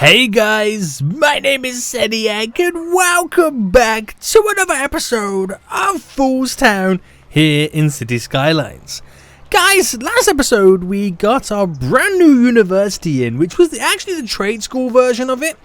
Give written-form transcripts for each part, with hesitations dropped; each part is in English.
Hey guys, my name is Seniac and welcome back to another episode of Fool's Town here in City Skylines. Guys, last episode we got our brand new university in, which was actually the trade school version of it.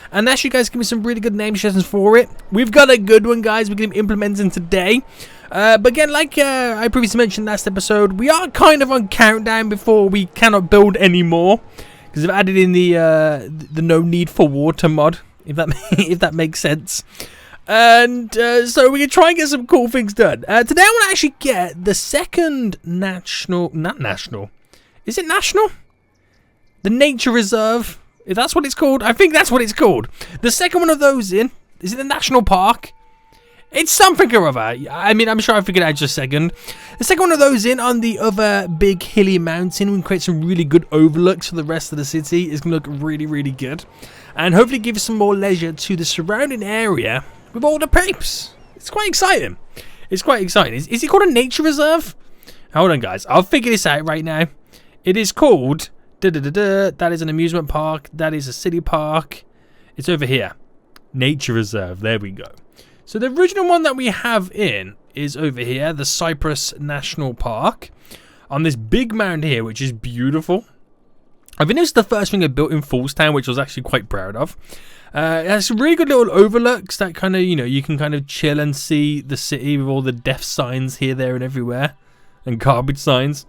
And actually, guys, give me some really good name suggestions for it. We've got a good one, guys, we're going to be implementing today. But again, like I previously mentioned last episode, we are kind of on countdown before we cannot build anymore. Because I've added in the no need for water mod, if that makes sense. And so we're going to try and get some cool things done. Today I want to actually get the second is it national? The nature reserve, if that's what it's called. I think that's what it's called. The second one of those in, is it the national park? It's something or other. I mean, I'm sure I figured out just a second. The second one of those in on the other big hilly mountain. We can create some really good overlooks for the rest of the city. It's going to look really, really good. And hopefully give some more leisure to the surrounding area with all the peeps. It's quite exciting. It's quite exciting. Is it called a nature reserve? Hold on, guys. I'll figure this out right now. It is called... That is an amusement park. That is a city park. It's over here. Nature reserve. There we go. So the original one that we have in is over here, the Cypress National Park, on this big mound here, which is beautiful. I think it was the first thing I built in Fool's Town, which I was actually quite proud of. It has some really good little overlooks that kind of, you can kind of chill and see the city with all the death signs here, there, and everywhere, and garbage signs.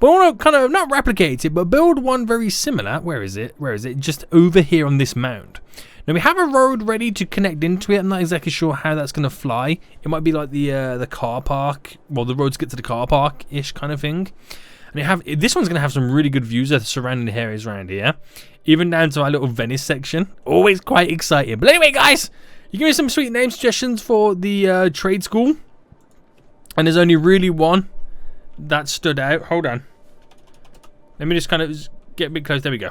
But I want to kind of not replicate it, but build one very similar. Where is it? Where is it? Just over here on this mound. Now we have a road ready to connect into it. I'm not exactly sure how that's going to fly. It might be like the car park. Well, the roads get to the car park-ish kind of thing. And this one's going to have some really good views of the surrounding areas around here. Even down to our little Venice section. Always quite exciting. But anyway, guys, you give me some sweet name suggestions for the trade school. And there's only really one that stood out. Hold on. Let me just kind of get a bit close. There we go.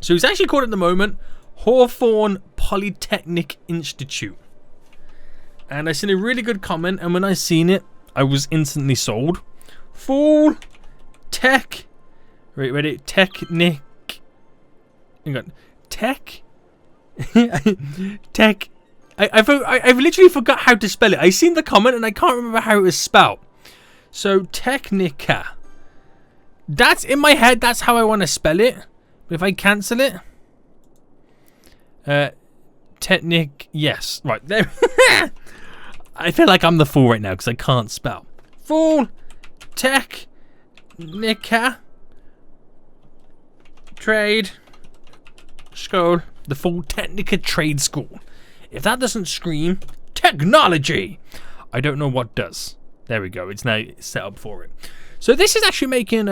So it's actually called at the moment Hawthorne Polytechnic Institute. And I seen a really good comment, and when I seen it, I was instantly sold. Full tech. Right, ready? Technic. Hang on. Tech. Tech. I've literally forgot how to spell it. I seen the comment and I can't remember how it was spelled. So Technica. That's in my head. That's how I want to spell it. But if I cancel it. Technic, yes, right there. I feel like I'm the fool right now because I can't spell. Full Technica Trade School, the Full Technica Trade School. If that doesn't scream technology, I don't know what does. There we go. It's now set up for it. So this is actually making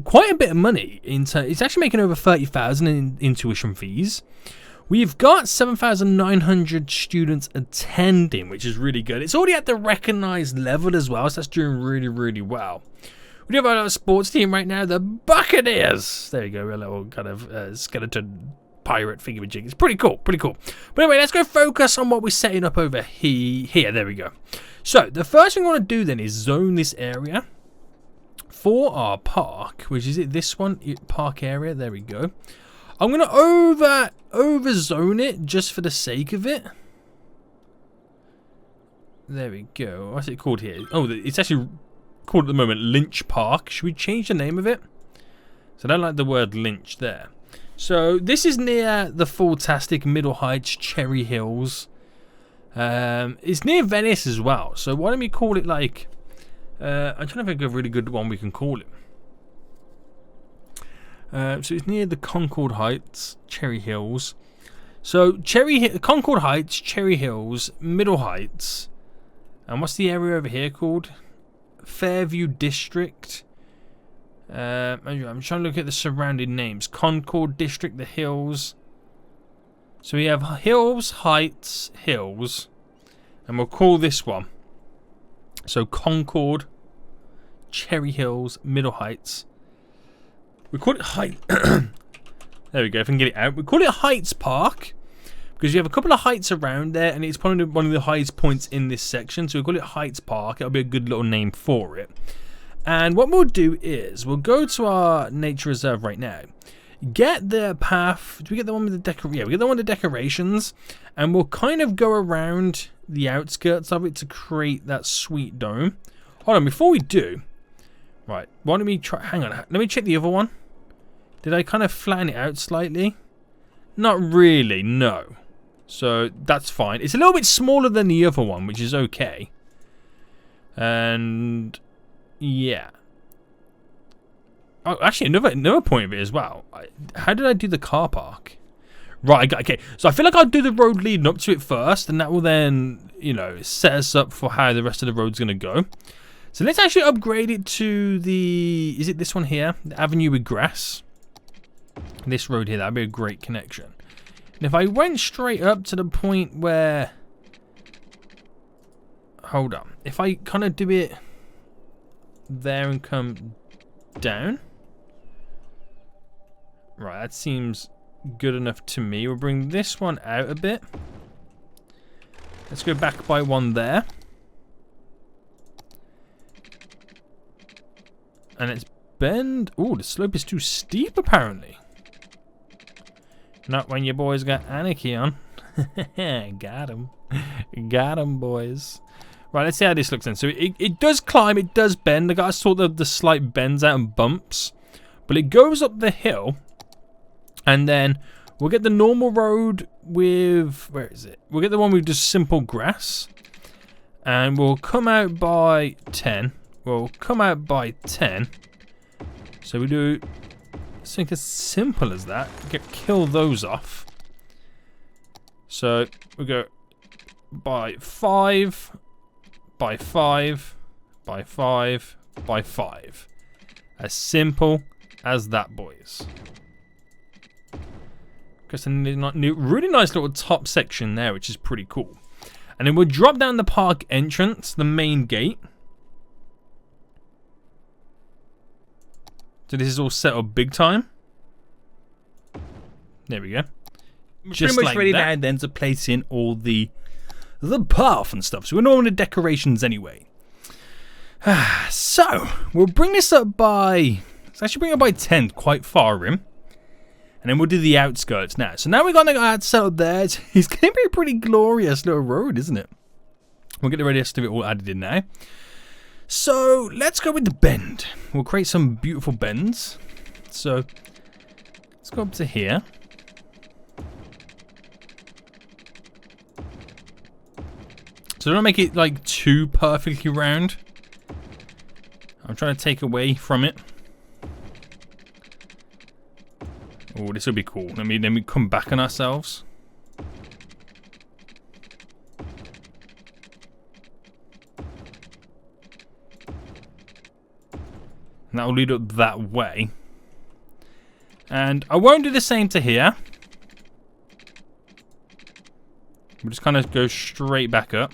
quite a bit of money. It's actually making over 30,000 in tuition fees. We've got 7,900 students attending, which is really good. It's already at the recognized level as well, so that's doing really, really well. We do have our sports team right now, the Buccaneers. There you go, a little kind of skeleton pirate thingamajig. It's pretty cool, pretty cool. But anyway, let's go focus on what we're setting up over here. There we go. So the first thing I want to do then is zone this area for our park, which is this one, park area. There we go. I'm going to over zone it just for the sake of it. There we go. What's it called here? Oh, it's actually called at the moment Lynch Park. Should we change the name of it? So I don't like the word Lynch there. So this is near the fantastic Middle Heights, Cherry Hills. It's near Venice as well. So why don't we call it like... I'm trying to think of a really good one we can call it. So it's near the Concord Heights, Cherry Hills. So Concord Heights, Cherry Hills, Middle Heights. And what's the area over here called? Fairview District. I'm trying to look at the surrounding names. Concord District, the Hills. So we have Hills, Heights, Hills. And we'll call this one. So Concord, Cherry Hills, Middle Heights. We call it Heights. There we go. If I can get it out, we call it Heights Park because you have a couple of heights around there, and it's probably one of the highest points in this section. So we call it Heights Park. It'll be a good little name for it. And what we'll do is we'll go to our nature reserve right now. get the path. Do we get the one with the Yeah, we get the one with the decorations, and we'll kind of go around the outskirts of it to create that sweet dome. Hold on, before we do, right? Why don't we try? Hang on, let me check the other one. Did I kind of flatten it out slightly? Not really, no. So that's fine. It's a little bit smaller than the other one, which is okay. And yeah. Oh, actually, another point of it as well. How did I do the car park? Right, okay. So I feel like I'll do the road leading up to it first, and that will then, you know, set us up for how the rest of the road's going to go. So let's actually upgrade it to the... Is it this one here? The avenue with grass. This road here, that'd be a great connection. And if I went straight up to the point where... Hold on. If I kind of do it there and come down... Right, that seems good enough to me. We'll bring this one out a bit. Let's go back by one there. And let's bend. Oh, the slope is too steep, apparently. Not when your boys got anarchy on. Got him. Got him, boys. Right, let's see how this looks then. So it does climb, it does bend. I got sort of the slight bends out and bumps. But it goes up the hill. And then we'll get the normal road with... Where is it? We'll get the one with just simple grass. And we'll come out by 10. We'll come out by 10. So we do something as simple as that. Kill those off. So we go by 5, by 5, by 5, by 5. As simple as that, boys. Just a really nice little top section there, which is pretty cool. And then we'll drop down the park entrance, the main gate. So this is all set up big time. There we go. Just pretty much ready now then to place in all the path and stuff. So we're not on the decorations anyway. So we'll bring this up by... Let's actually bring it by 10, quite far in. And then we'll do the outskirts now. So now we've got that set up there. It's going to be a pretty glorious little road, isn't it? We'll get the rest of it all added in now. So let's go with the bend. We'll create some beautiful bends. So let's go up to here. So don't make it like too perfectly round. I'm trying to take away from it. Oh, this will be cool. Let me come back on ourselves. And that will lead up that way. And I won't do the same to here. We'll just kind of go straight back up.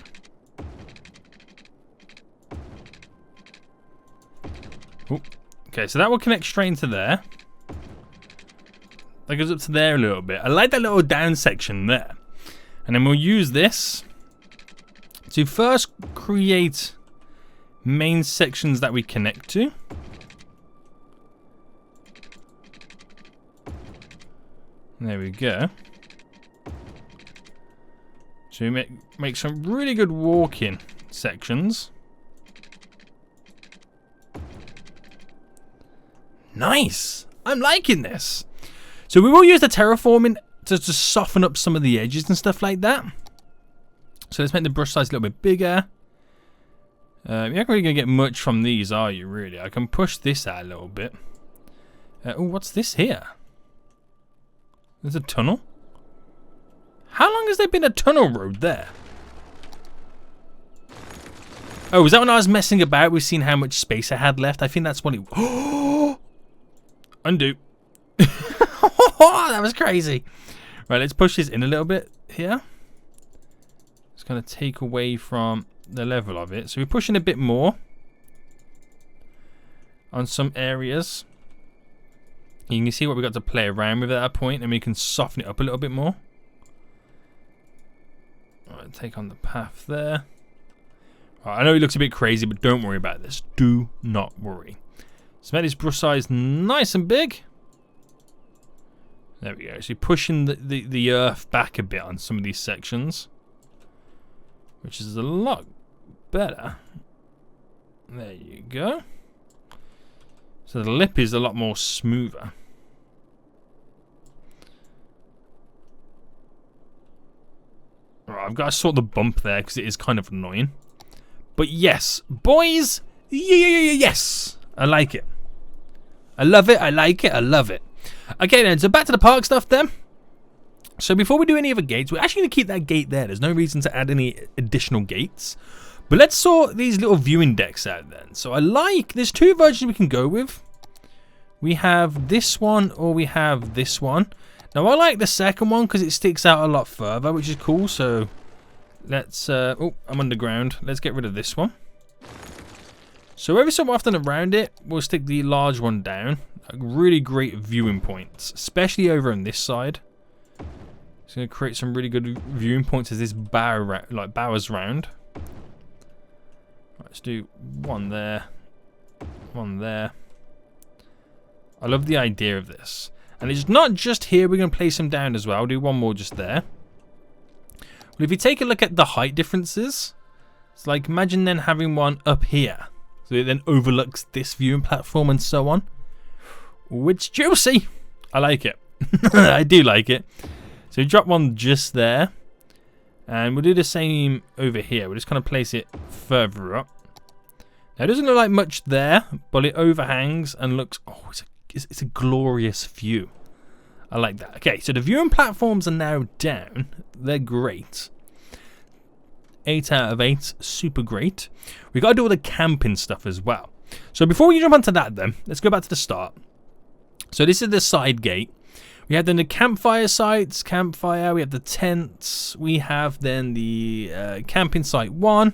Ooh. Okay, so that will connect straight into there. That goes up to there a little bit. I like that little down section there. And then we'll use this to first create main sections that we connect to. There we go. So we make some really good walking sections. Nice! I'm liking this. So we will use the terraforming to soften up some of the edges and stuff like that. So let's make the brush size a little bit bigger. You're not really going to get much from these, are you, really? I can push this out a little bit. Oh, what's this here? There's a tunnel? How long has there been a tunnel road there? Oh, was that when I was messing about? We've seen how much space I had left. I think that's what it... Oh! Undo. That was crazy. Right, let's push this in a little bit here. It's going to take away from the level of it. So we're pushing a bit more on some areas. You can see what we've got to play around with at that point, and we can soften it up a little bit more. Alright, take on the path there. Right, I know it looks a bit crazy, but don't worry about this. Do not worry. Let's make this brush size nice and big. There we go. So you're pushing the earth back a bit on some of these sections, which is a lot better. There you go. So the lip is a lot more smoother. Right, I've got to sort the bump there because it is kind of annoying. But yes, boys, yes, I like it. I love it, I like it, I love it. Okay then, so back to the park stuff then. So before we do any other gates, we're actually going to keep that gate there. There's no reason to add any additional gates. But let's sort these little viewing decks out then. So I like, there's two versions we can go with. We have this one or we have this one. Now I like the second one because it sticks out a lot further, which is cool. So let's, oh, I'm underground. Let's get rid of this one. So every so often around it, we'll stick the large one down. Really great viewing points, especially over on this side. It's going to create some really good viewing points as this bowers round. Let's do one there, one there. I love the idea of this. And it's not just here, we're going to place them down as well. I'll do one more just there. Well, if you take a look at the height differences, it's like imagine then having one up here. So it then overlooks this viewing platform and so on. It's juicy. I like it. I do like it. So drop one just there. And we'll do the same over here. We'll just kind of place it further up. Now it doesn't look like much there, but it overhangs and looks, oh, it's a glorious view. I like that. Okay, so the viewing platforms are now down. They're great. 8 out of 8, super great. We got to do all the camping stuff as well. So before we jump onto that then, let's go back to the start. So this is the side gate. We have then the campfire sites, campfire, we have the tents, we have then the camping site 1.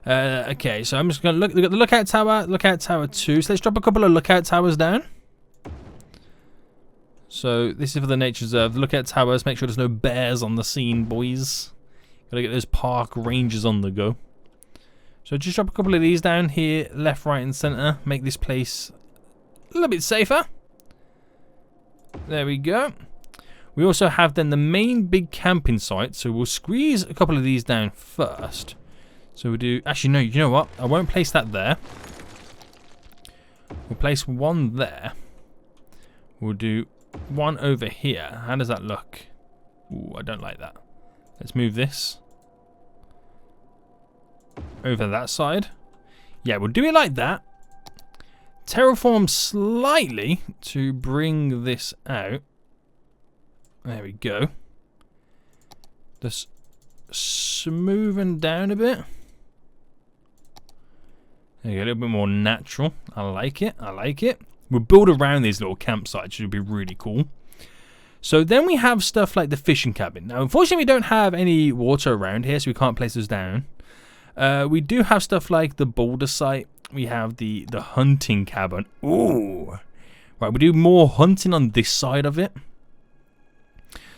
Okay, so I'm just going to look at the lookout tower 2. So let's drop a couple of lookout towers down. So this is for the nature reserve. The lookout towers, make sure there's no bears on the scene, boys. Gotta get those park rangers on the go. So just drop a couple of these down here, left, right, and center. Make this place a little bit safer. There we go. We also have then the main big camping site. So we'll squeeze a couple of these down first. So we'll do, actually no, you know what? I won't place that there. We'll place one there. We'll do one over here. How does that look? Ooh, I don't like that. Let's move this over that side. Yeah, we'll do it like that. Terraform slightly to bring this out. There we go. Just smoothing down a bit. There you go, a little bit more natural. I like it. I like it. We'll build around these little campsites, which would be really cool. So then we have stuff like the fishing cabin. Now, unfortunately, we don't have any water around here, so we can't place those down. We do have stuff like the boulder site. We have the hunting cabin. Ooh. Right, we do more hunting on this side of it.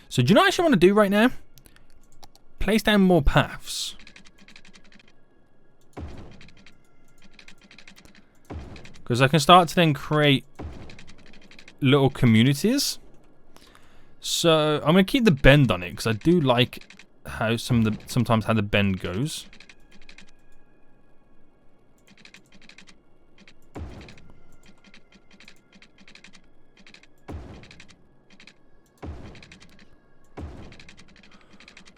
So do you know what I actually want to do right now? Place down more paths. Because I can start to then create little communities. So I'm going to keep the bend on it because I do like how sometimes how the bend goes.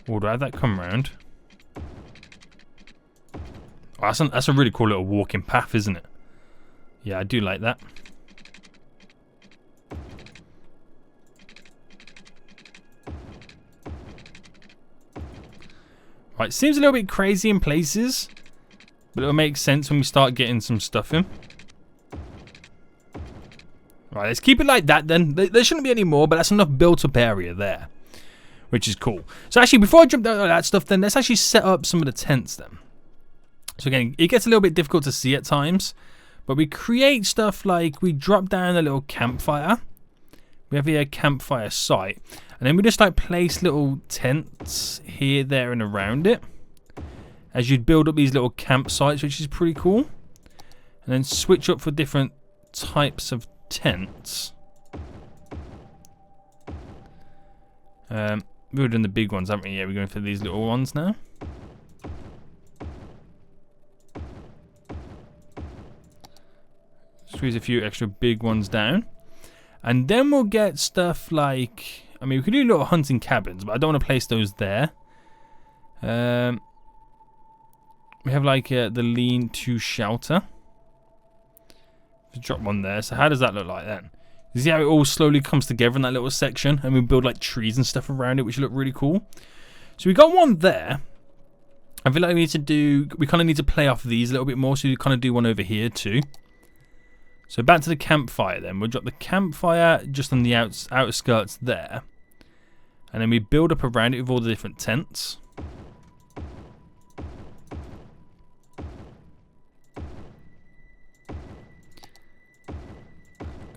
Or do I have that come round? Oh, that's a really cool little walking path, isn't it? Yeah, I do like that. Right, seems a little bit crazy in places, but it'll make sense when we start getting some stuff in. Right, let's keep it like that then. There shouldn't be any more, but that's enough built-up area there, which is cool. So actually, before I jump down on that stuff then, let's actually set up some of the tents then. So again, it gets a little bit difficult to see at times, but we create stuff like we drop down a little campfire. We have here a campfire site. And then we just like place little tents here, there, and around it. As you'd build up these little campsites, which is pretty cool. And then switch up for different types of tents. We've done the big ones, haven't we? Yeah, we're going for these little ones now. Squeeze a few extra big ones down. And then we'll get stuff like... I mean, we could do little hunting cabins, but I don't want to place those there. We have like the lean-to shelter. Just drop one there. So how does that look like then? You see how it all slowly comes together in that little section? And we build like trees and stuff around it, which look really cool. So we got one there. I feel like we need to do... We kind of need to play off these a little bit more. So we kind of do one over here too. So back to the campfire then. We'll drop the campfire just on the outer skirts there. And then we build up around it with all the different tents.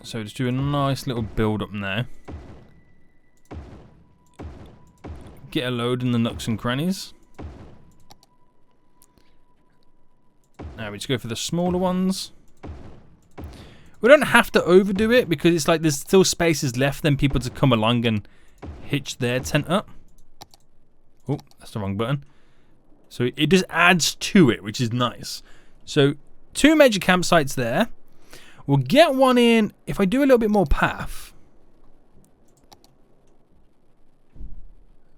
So just do a nice little build up now. Get a load in the nooks and crannies. Now we just go for the smaller ones. We don't have to overdo it because it's like there's still spaces left then people to come along and hitch their tent up. Oh, that's the wrong button. So it just adds to it, which is nice. So 2 major campsites there. We'll get one in, if I do a little bit more path.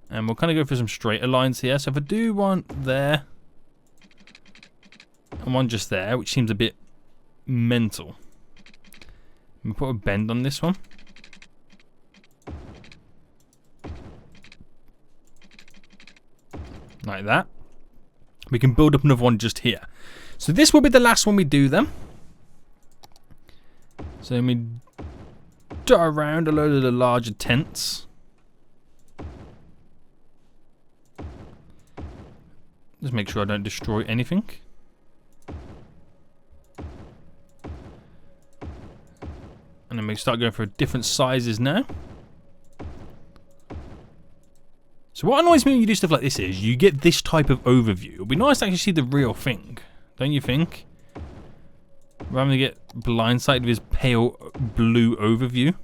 And we'll kind of go for some straighter lines here. So if I do one there. And one just there, which seems a bit mental. We'll put a bend on this one. Like that. We can build up another one just here. So this will be the last one we do then. So then we dot around a load of the larger tents. Just make sure I don't destroy anything. And then we start going for different sizes now. So what annoys me when you do stuff like this is you get this type of overview. It'll be nice to actually see the real thing, don't you think? Rather than get blindsided with his pale blue overview.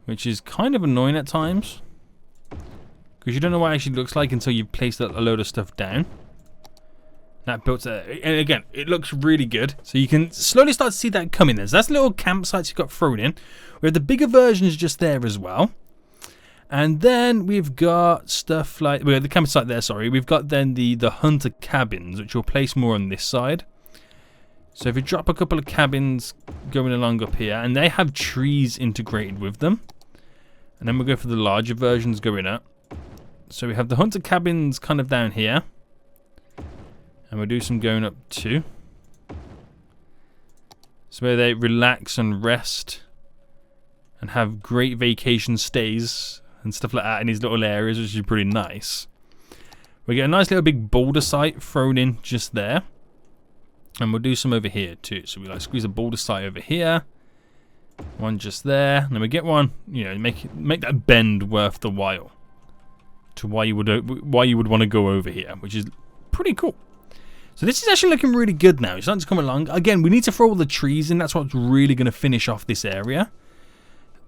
Which is kind of annoying at times. Because you don't know what it actually looks like until you've placed a load of stuff down. That built and again, it looks really good. So you can slowly start to see that coming in. So that's little campsites you've got thrown in. We have the bigger versions just there as well. And then we've got stuff like... We have the campsite there, sorry. We've got then the hunter cabins, which we'll place more on this side. So if we drop a couple of cabins going along up here, and they have trees integrated with them. And then we'll go for the larger versions going up. So we have the hunter cabins kind of down here. And we'll do some going up too. So where they relax and rest. And have great vacation stays and stuff like that in these little areas, which is pretty nice. We get a nice little big boulder site thrown in just there. And we'll do some over here too. So we like squeeze a boulder site over here. One just there. And then we get one, you know, make that bend worth the while. To why you would want to go over here, which is pretty cool. So this is actually looking really good now. It's starting to come along. Again, we need to throw all the trees in. That's what's really going to finish off this area.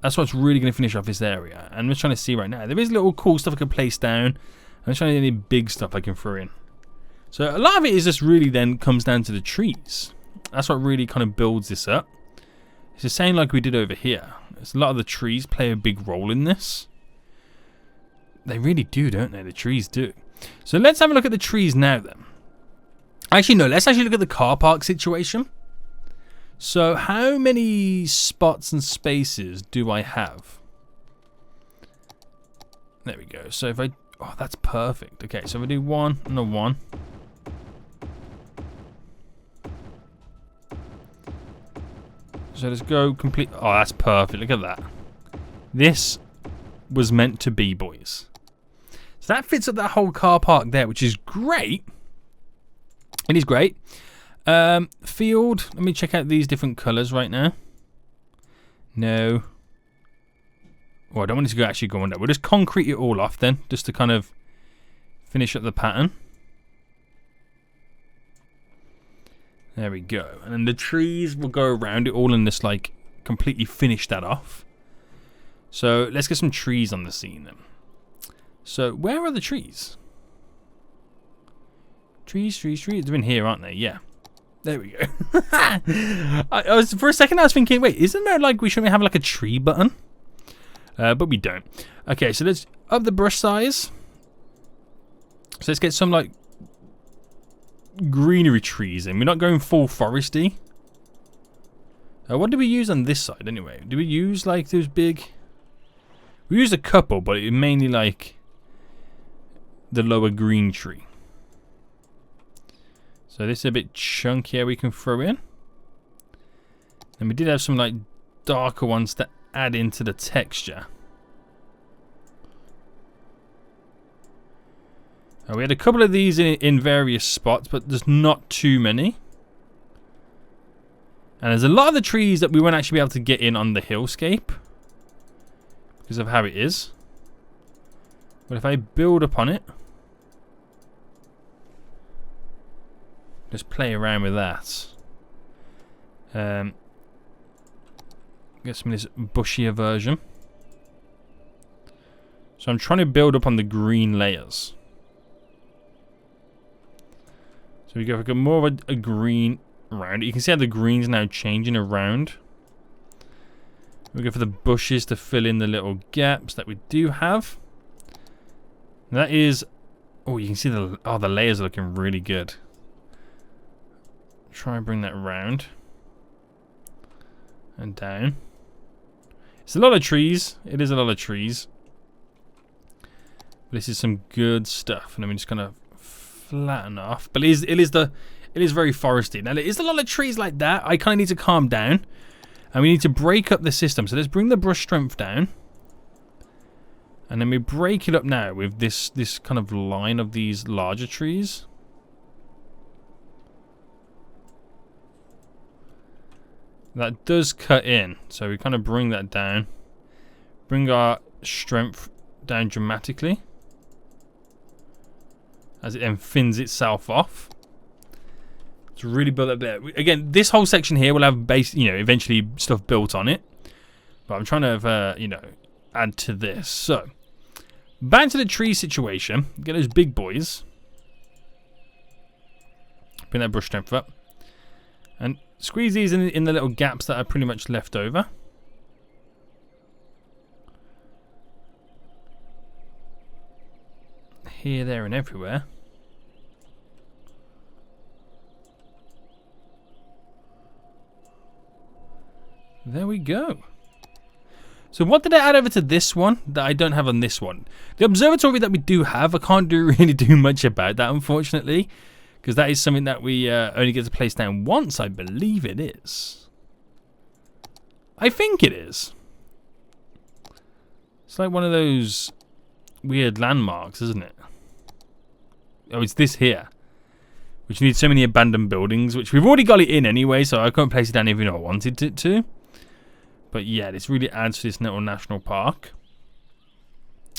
That's what's really going to finish off this area. And I'm just trying to see right now. There is little cool stuff I can place down. I'm just trying to get any big stuff I can throw in. So a lot of it is just really then comes down to the trees. That's what really kind of builds this up. It's the same like we did over here. There's a lot of the trees play a big role in this. They really do, don't they? The trees do. So let's have a look at the trees now then. Actually, no, let's actually look at the car park situation. So how many spots and spaces do I have? There we go. So if I... Oh, that's perfect. Okay, so if I do one and a one. So let's go complete... Oh, that's perfect. Look at that. This was meant to be, boys. So that fits up that whole car park there, which is great. It is great. Field. Let me check out these different colours right now. No. Oh, I don't want it to actually go on there. We'll just concrete it all off then, just to kind of finish up the pattern. There we go. And then the trees will go around it all and just like completely finish that off. So let's get some trees on the scene then. So where are the trees? Trees. They're in here, aren't they? Yeah. There we go. I was for a second I was thinking, wait, isn't there like we shouldn't have like a tree button? But we don't. Okay, so let's up the brush size. So let's get some like greenery trees in. We're not going full foresty. What do we use on this side anyway? Do we use like those big... We used a couple, but it mainly like the lower green tree. So this is a bit chunkier we can throw in. And we did have some like darker ones to add into the texture. We had a couple of these in various spots, but there's not too many. And there's a lot of the trees that we won't actually be able to get in on the hillscape because of how it is. But if I build upon it, just play around with that. Get some of this bushier version. So I'm trying to build up on the green layers. So we go for more of a green around it. You can see how the green's now changing around. We go for the bushes to fill in the little gaps that we do have. And that is... Oh, you can see the layers are looking really good. Try and bring that around. And down. It's a lot of trees. It is a lot of trees. This is some good stuff. And I'm just going to flatten off. But it is very foresty. Now, there is a lot of trees like that. I kind of need to calm down. And we need to break up the system. So let's bring the brush strength down. And then we break it up now with this kind of line of these larger trees. That does cut in. So we kind of bring that down. Bring our strength down dramatically. As it then thins itself off. To really build up there. Again, this whole section here will have base, eventually stuff built on it. But I'm trying to, add to this. So, back to the tree situation. Get those big boys. Bring that brush strength up. And squeeze these in the little gaps that are pretty much left over. Here, there, and everywhere. There we go. So what did I add over to this one that I don't have on this one? The observatory that we do have, I can't really do much about that, unfortunately. Because that is something that we only get to place down once, I believe it is. I think it is. It's like one of those weird landmarks, isn't it? Oh, it's this here. Which needs so many abandoned buildings, which we've already got it in anyway, so I couldn't place it down even if I wanted it to. But yeah, this really adds to this little national park.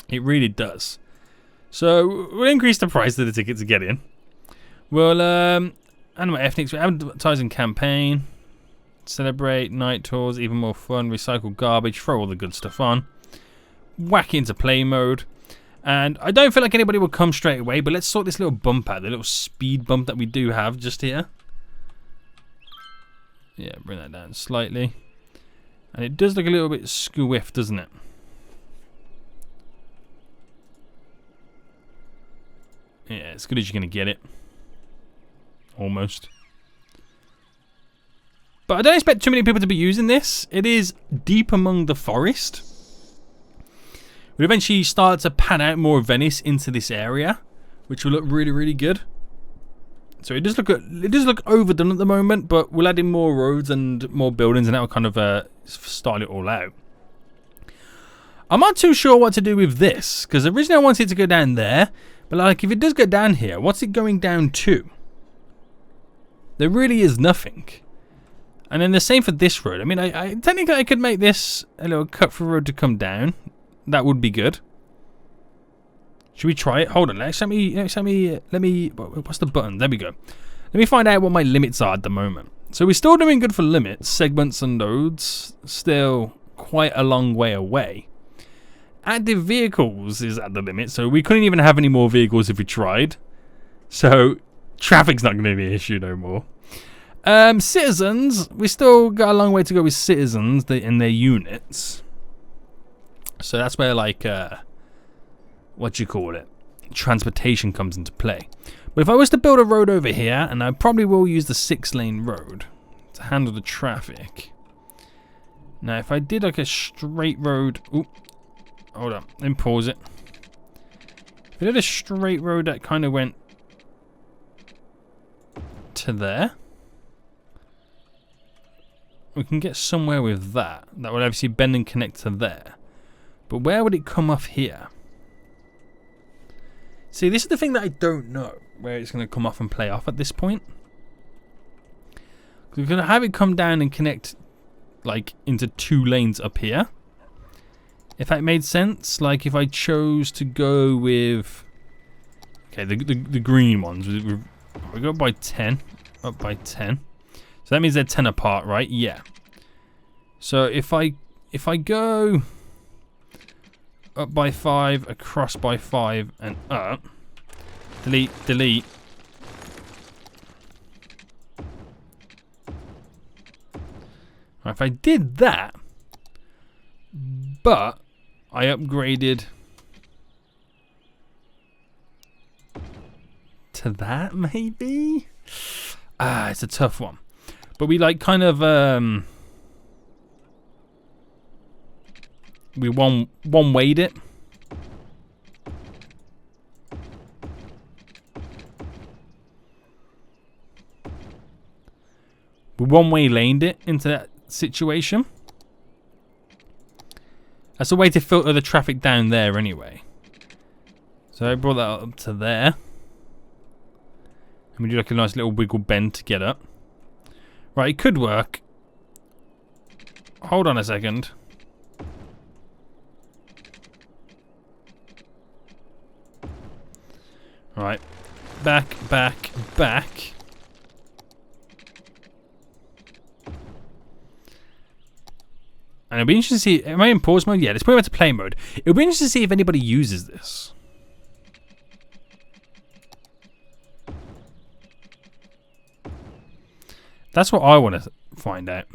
It really does. So we'll increase the price of the ticket to get in. Well, animal ethnics, we're advertising campaign. Celebrate, night tours, even more fun, recycle garbage, throw all the good stuff on. Whack into play mode. And I don't feel like anybody will come straight away, but let's sort this little bump out, the little speed bump that we do have just here. Yeah, bring that down slightly. And it does look a little bit squiff, doesn't it? Yeah, as good as you're going to get it. Almost. But I don't expect too many people to be using this. It is deep among the forest. We'll eventually start to pan out more Venice into this area, which will look really, really good. So it does look overdone at the moment, but we'll add in more roads and more buildings, and that will kind of style it all out. I'm not too sure what to do with this, because originally I wanted it to go down there, but like if it does go down here, what's it going down to? There really is nothing. And then the same for this road. I mean, I technically I could make this a little cut through road to come down. That would be good. Should we try it? Hold on. Let me. What's the button? There we go. Let me find out what my limits are at the moment. So we're still doing good for limits, segments and nodes. Still quite a long way away. active vehicles is at the limit, so we couldn't even have any more vehicles if we tried. So traffic's not going to be an issue no more. Citizens, we still got a long way to go with citizens in their units. So that's where, like, what do you call it? Transportation comes into play. But if I was to build a road over here, and I probably will use the 6-lane road to handle the traffic. Now, if I did like a straight road, oop, hold on, then pause it. If I did a straight road that kind of went to there, we can get somewhere with that. That would obviously bend and connect to there. But where would it come off here? See, this is the thing that I don't know, where it's going to come off and play off at this point. We're going to have it come down and connect, like, into 2 lanes up here. If that made sense, like if I chose to go with, okay, the green ones, we go by 10, up by 10. So that means they're 10 apart, right? Yeah. So if I go up by 5, across by 5, and up, delete, delete. Right, if I did that, but I upgraded to that, maybe? It's a tough one. But we like kind of we one-wayed it. We one-way laned it into that situation. That's a way to filter the traffic down there anyway. So I brought that up to there. And we do like a nice little wiggle bend to get up. Right, it could work. Hold on a second. Right. Back, back, back. And it'll be interesting to see. Am I in pause mode? Yeah, let's put it back to play mode. It'll be interesting to see if anybody uses this. That's what I want to find out.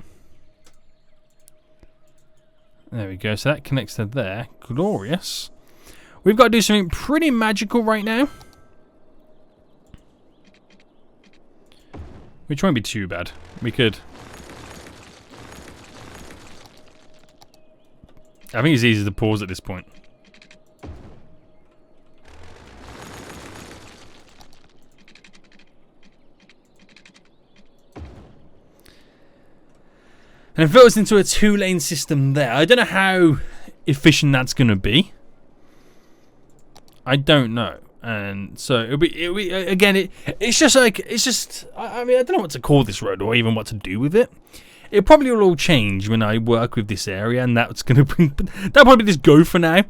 There we go. So that connects to there. Glorious. We've got to do something pretty magical right now. Which won't be too bad. We could. I think it's easy to pause at this point. And it filters into a 2-lane system there. I don't know how efficient that's going to be. I don't know. And so it'll be again, it's just like, I mean, I don't know what to call this road or even what to do with it. It probably will all change when I work with this area, and that's going to bring, that'll probably just go for now.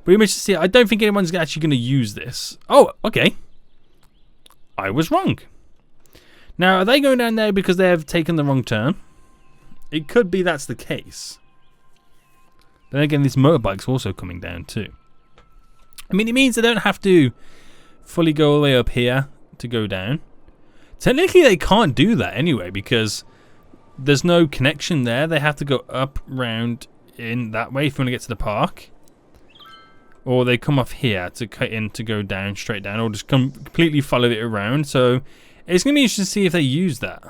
But you must see, I don't think anyone's actually going to use this. Oh, okay. I was wrong. Now, are they going down there because they have taken the wrong turn? It could be that's the case. Then again, this motorbike's also coming down too. I mean, it means they don't have to fully go all the way up here to go down. Technically, they can't do that anyway because there's no connection there. They have to go up, round, in that way if you want to get to the park. Or they come off here to cut in to go down, straight down, or just completely follow it around. So it's going to be interesting to see if they use that.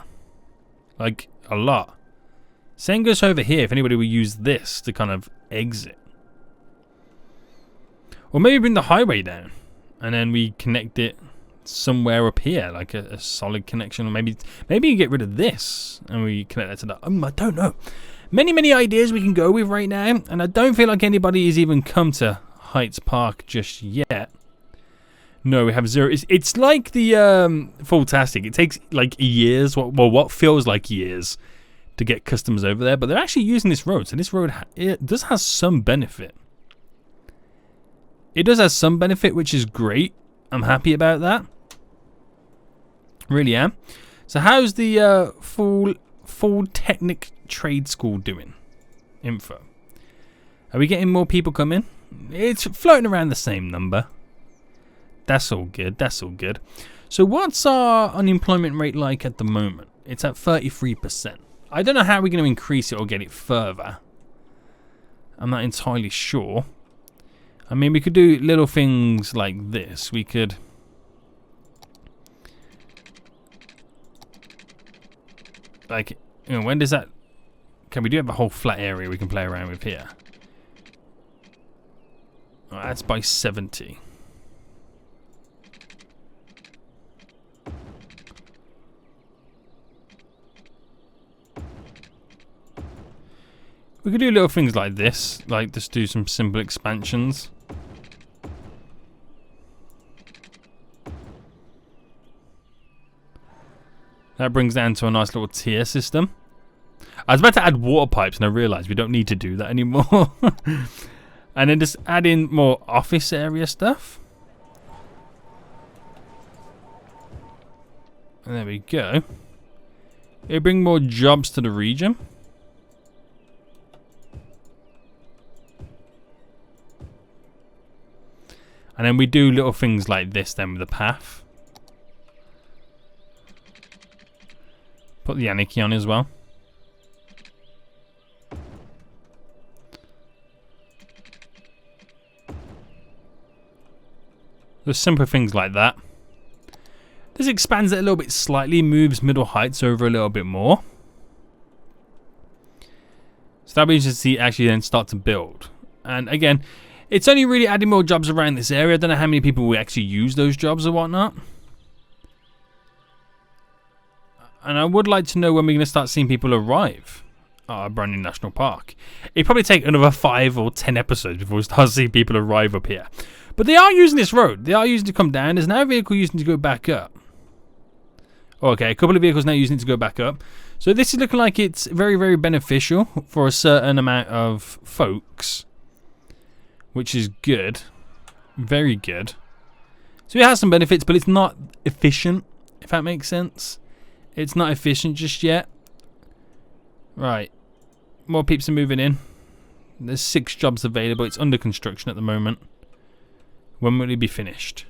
Like, a lot. Same goes over here if anybody will use this to kind of exit. Or maybe bring the highway down and then we connect it somewhere up here, like a solid connection. Or maybe you get rid of this and we connect that to that. I don't know. Many ideas we can go with right now, and I don't feel like anybody has even come to Heights Park just yet. No, we have 0. It's like the Fulltastic. It takes like years, what feels like years, to get customers over there, but they're actually using this road. So this road, it does have some benefit. It does have some benefit, which is great. I'm happy about that. Really am. So how's the full Technic Trade School doing? Info. Are we getting more people coming? It's floating around the same number. That's all good. That's all good. So what's our unemployment rate like at the moment? It's at 33%. I don't know how we're going to increase it or get it further. I'm not entirely sure. I mean, we could do little things like this. We could... Like, you know, when does that... Can we do have a whole flat area we can play around with here? Oh, that's by 70. We could do little things like this, like just do some simple expansions. That brings down to a nice little tier system. I was about to add water pipes and I realised we don't need to do that anymore. And then just add in more office area stuff. And there we go. It'll bring more jobs to the region. And then we do little things like this then with the path. Put the anarchy on as well. There's simple things like that. This expands it a little bit slightly, moves middle heights over a little bit more. So that'll be interesting to see actually then start to build. And again, it's only really adding more jobs around this area. I don't know how many people will actually use those jobs or whatnot. And I would like to know when we're going to start seeing people arrive at our brand new national park. It'd probably take another 5 or 10 episodes before we start seeing people arrive up here. But they are using this road. They are using it to come down. There's now a vehicle using it to go back up. Okay, a couple of vehicles now using it to go back up. So this is looking like it's very, very beneficial for a certain amount of folks. Which is good. Very good. So it has some benefits, but it's not efficient, if that makes sense. It's not efficient just yet. Right. More peeps are moving in. There's 6 jobs available. It's under construction at the moment. When will it be finished?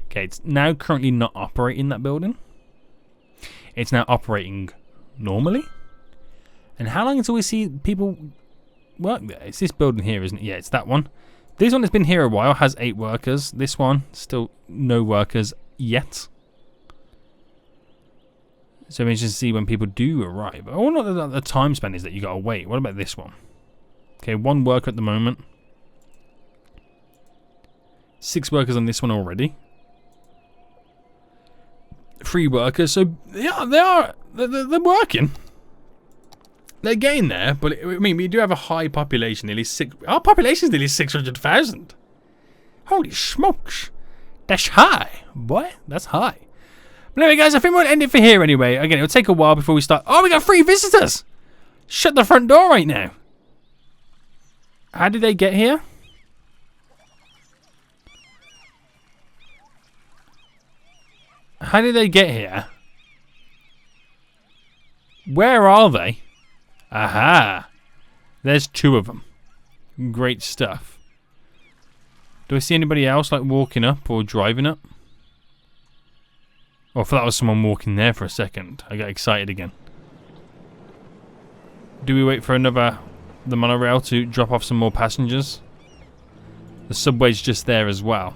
Okay, it's now currently not operating that building. It's now operating normally. And how long until we see people work there? It's this building here, isn't it? Yeah, it's that one. This one has been here a while, has 8 workers. This one, still no workers yet. So we just see when people do arrive. Oh, not the time span is that you gotta wait. What about this one? Okay, 1 worker at the moment. 6 workers on this one already. 3 workers. So yeah, they're working. They're getting there, but I mean, we do have a high population. Nearly 6. Our population is nearly 600,000. Holy smokes, that's high, boy. That's high. But anyway, guys, I think we'll end it for here anyway. Again, it'll take a while before we start. Oh, we got 3 visitors. Shut the front door right now. How did they get here? How did they get here? Where are they? Aha! There's 2 of them. Great stuff. Do I see anybody else like walking up or driving up? Oh, I thought that was someone walking there for a second. I got excited again. Do we wait for the monorail to drop off some more passengers? The subway's just there as well.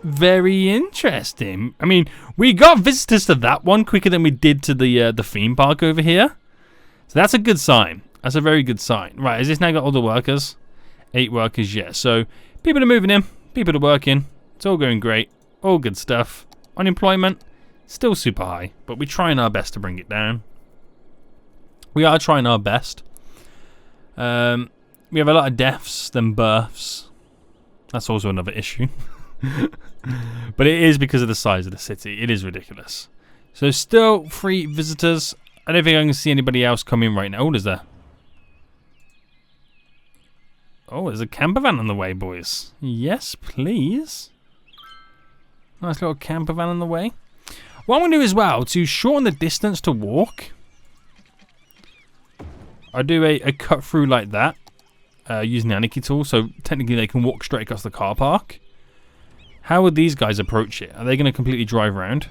Very interesting. I mean, we got visitors to that one quicker than we did to the theme park over here. So that's a good sign. That's a very good sign. Right, has this now got all the workers? 8 workers, yes. So people are moving in. People are working. It's all going great. All good stuff. Unemployment, still super high. But we're trying our best to bring it down. We are trying our best. We have a lot of deaths than births. That's also another issue. But it is because of the size of the city. It is ridiculous. So still 3 visitors. I don't think I can see anybody else come in right now. Oh, there's a camper van on the way, boys. Yes, please. Nice little camper van on the way. What I'm going to do as well, to shorten the distance to walk, I do a cut through like that using the Anarchy tool, so technically they can walk straight across the car park. How would these guys approach it? Are they going to completely drive around?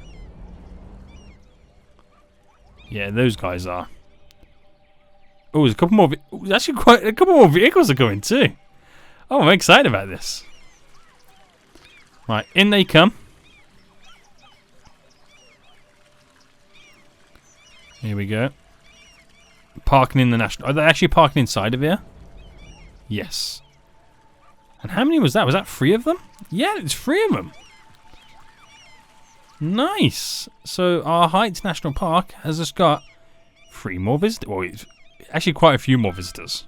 Yeah, those guys are. Oh, there's a couple more. There's actually quite a couple more vehicles are going too. Oh, I'm excited about this. Right, in they come. Here we go. Parking in the national. Are they actually parking inside of here? Yes. And how many was that? Was that 3 of them? Yeah, it's 3 of them. Nice. So our Heights National Park has just got 3 more visitors. Well, it's actually quite a few more visitors.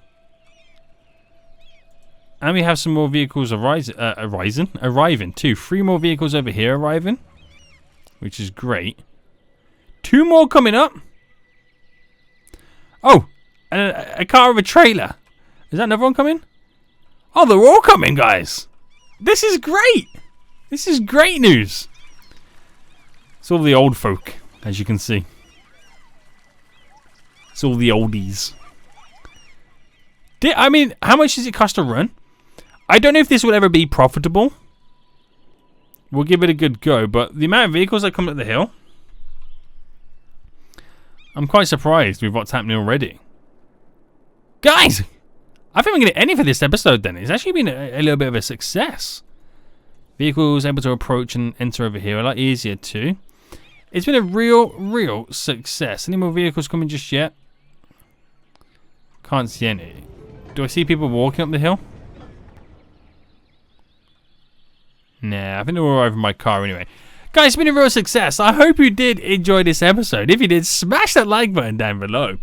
And we have some more vehicles arriving too. 3 more vehicles over here arriving, which is great. 2 more coming up. Oh, and a car with a trailer. Is that another one coming? Oh, they're all coming, guys. This is great. This is great news. It's all the old folk, as you can see. It's all the oldies. I mean, how much does it cost to run? I don't know if this will ever be profitable. We'll give it a good go, but the amount of vehicles that come up the hill, I'm quite surprised with what's happening already. Guys, I think we're going to end it for this episode then. It's actually been a little bit of a success. Vehicles able to approach and enter over here a lot easier too. It's been a real success. Any more vehicles coming just yet? Can't see any. Do I see people walking up the hill? Nah, I think they're all over my car anyway. Guys, it's been a real success. I hope you did enjoy this episode. If you did, smash that like button down below.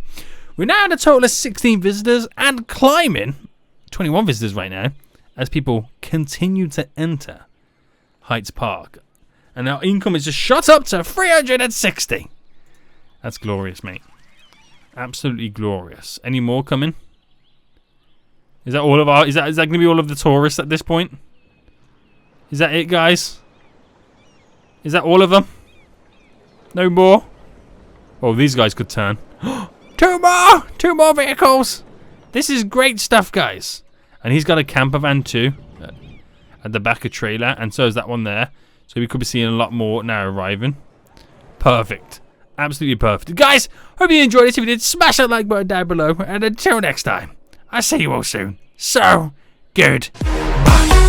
We're now at a total of 16 visitors and climbing 21 visitors right now as people continue to enter Heights Park. And our income is just shot up to 360. That's glorious, mate. Absolutely glorious. Any more coming? Is that all of our... Is that going to be all of the tourists at this point? Is that it, guys? Is that all of them? No more? Oh, these guys could turn. 2 more! 2 more vehicles! This is great stuff, guys. And he's got a camper van too. At the back of trailer. And so is that one there. So we could be seeing a lot more now arriving. Perfect. Absolutely perfect. Guys, hope you enjoyed this. If you did, smash that like button down below. And until next time, I'll see you all soon. So, good. Bye.